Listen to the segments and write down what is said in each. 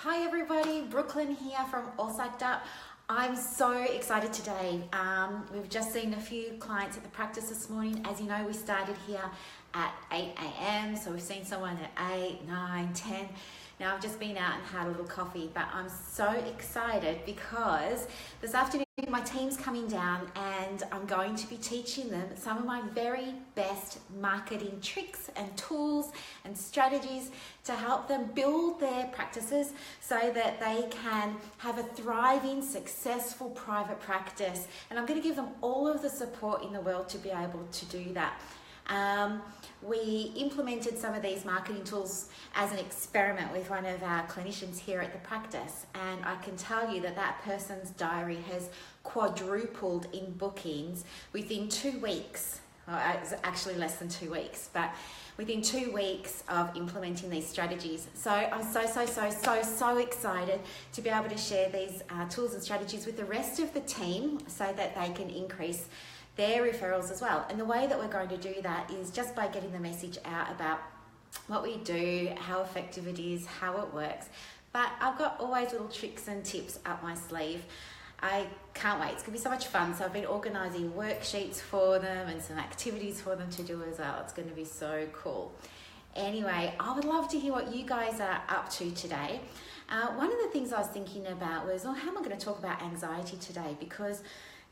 Hi everybody, Brooklyn here from All Psyched Up. I'm so excited today. We've just seen a few clients at the practice this morning. As you know, we started here at 8 a.m. So we've seen someone at 8, 9, 10. Now I've just been out and had a little coffee, but I'm so excited because this afternoon my team's coming down and I'm going to be teaching them some of my very best marketing tricks and tools and strategies to help them build their practices so that they can have a thriving, successful private practice. And I'm going to give them all of the support in the world to be able to do that. We implemented some of these marketing tools as an experiment with one of our clinicians here at the practice, and I can tell you that that person's diary has quadrupled in bookings within 2 weeks. Well, it's actually less than 2 weeks, but within 2 weeks of implementing these strategies. So I'm so excited to be able to share these tools and strategies with the rest of the team so that they can increase their referrals as well. And the way that we're going to do that is just by getting the message out about what we do, how effective it is, how it works. But I've got always little tricks and tips up my sleeve. I can't wait. It's going to be so much fun. So I've been organising worksheets for them and some activities for them to do as well. It's going to be so cool. Anyway, I would love to hear what you guys are up to today. One of the things I was thinking about was, how am I going to talk about anxiety today? Because,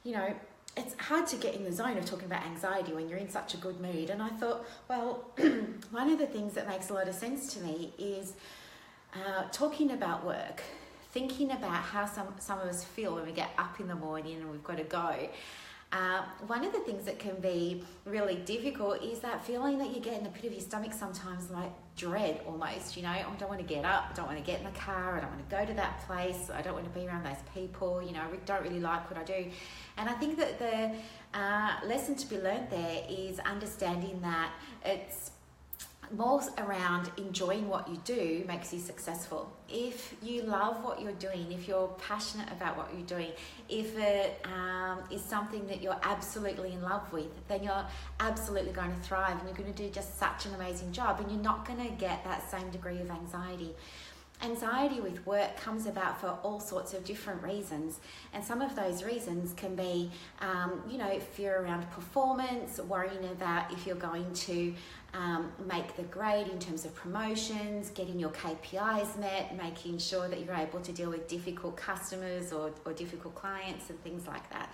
you know, it's hard to get in the zone of talking about anxiety when you're in such a good mood. And I thought, well, one of the things that makes a lot of sense to me is talking about work, thinking about how some of us feel when we get up in the morning and we've got to go. One of the things that can be really difficult is that feeling that you get in the pit of your stomach sometimes, like dread almost, you know, I don't want to get up, I don't want to get in the car, I don't want to go to that place, I don't want to be around those people, you know, I don't really like what I do. And I think that the lesson to be learned there is understanding that it's more around enjoying what you do makes you successful. If you love what you're doing, if you're passionate about what you're doing, if it is something that you're absolutely in love with, then you're absolutely going to thrive and you're going to do just such an amazing job, and you're not going to get that same degree of anxiety. Anxiety with work comes about for all sorts of different reasons, and some of those reasons can be, you know, fear around performance, worrying about if you're going to make the grade in terms of promotions, getting your KPIs met, making sure that you're able to deal with difficult customers or difficult clients and things like that.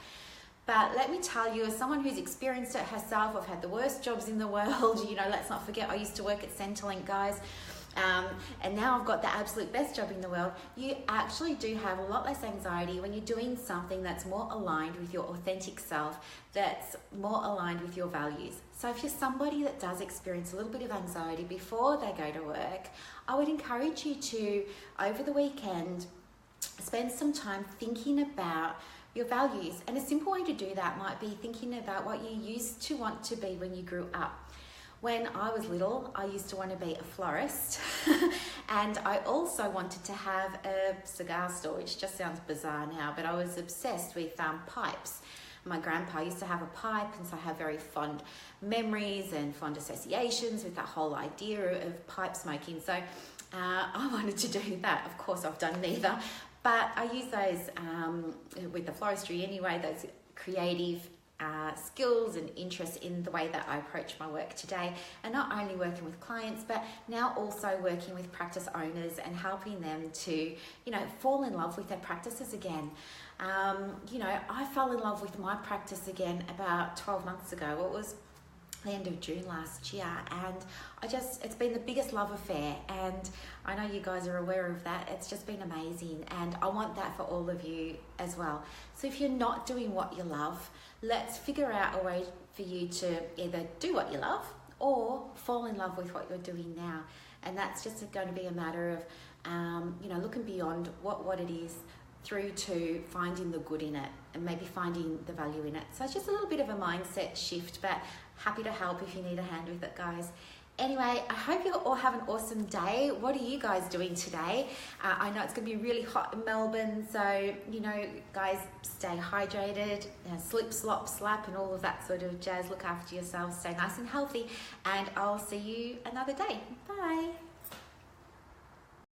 But let me tell you, as someone who's experienced it herself, I've had the worst jobs in the world. You know, let's not forget I used to work at Centrelink, guys. And now I've got the absolute best job in the world. You actually do have a lot less anxiety when you're doing something that's more aligned with your authentic self, that's more aligned with your values. So if you're somebody that does experience a little bit of anxiety before they go to work, I would encourage you to, over the weekend, spend some time thinking about your values. And a simple way to do that might be thinking about what you used to want to be when you grew up. When I was little, I used to want to be a florist and I also wanted to have a cigar store, which just sounds bizarre now, but I was obsessed with pipes. My grandpa used to have a pipe, and so I have very fond memories and fond associations with that whole idea of pipe smoking. So I wanted to do that. Of course, I've done neither, but I use those with the floristry anyway, those creative skills and interests in the way that I approach my work today, and not only working with clients but now also working with practice owners and helping them to, you know, fall in love with their practices again. You know, I fell in love with my practice again about 12 months ago. It was the end of June last year, and it's been the biggest love affair, and I know you guys are aware of that. It's just been amazing, and I want that for all of you as well. So if you're not doing what you love, let's figure out a way for you to either do what you love or fall in love with what you're doing now. And that's just going to be a matter of you know, looking beyond what it is through to finding the good in it and maybe finding the value in it. So it's just a little bit of a mindset shift, but happy to help if you need a hand with it, guys. Anyway, I hope you all have an awesome day. What are you guys doing today? I know it's going to be really hot in Melbourne, so, you know, guys, stay hydrated, slip, slop, slap, and all of that sort of jazz. Look after yourselves, stay nice and healthy, and I'll see you another day. Bye.